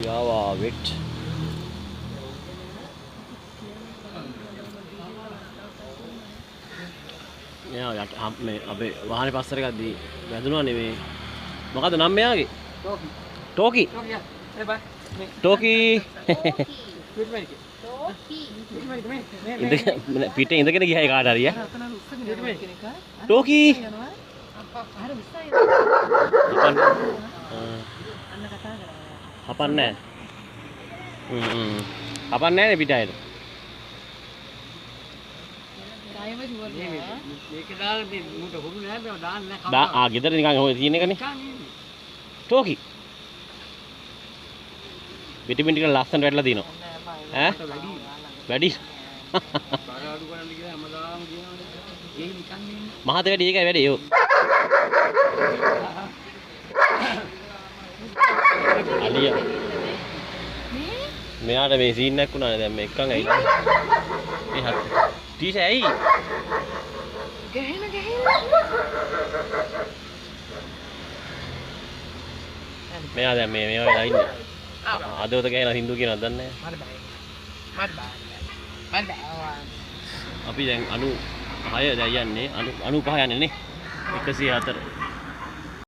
Java wet. මෙයා යට මේ අපේ වාහනේ පස්සට එකක් දී වැදුනා නෙමෙයි. මොකද නම් මෙයාගේ? ටෝකි. ටෝකි. පිටේ ඉඳගෙන ගියා ඒ කාට හරි ඈ. ටෝකි. හපන්නේ නැහැ. හපන්නේ නැහැ නේ පිටායට. මේක දාලා මේ මුට හොරු නෑ බෑ දාන්න නෑ. ආ ගෙදර නිකන් ඔය තියෙන එකනේ. ටෝකි. විටමින් ටික ලස්සනට වැටලා දිනවා. ඈ? වැඩි. බාරාඩු කරන්න කියලා හැමදාම කියනවනේ. ඒක නිකන් නේ. මහත වැඩි ඒකයි වැඩි යෝ. අලිය. මෙයාට මේ සීන් එකක් වුණානේ දැන් මේ එක්කන් ඇවිල්ලා. මේ හත් ටීෂ ඇයි? ගහන. මෙයා දැන් මේ වෙලා ඉන්නේ. අදවත ගහන හින්දු කියනවද දන්නේ නැහැ. අපි දැන් 96 දැන් යන්නේ 95 යන්නේ නේ 104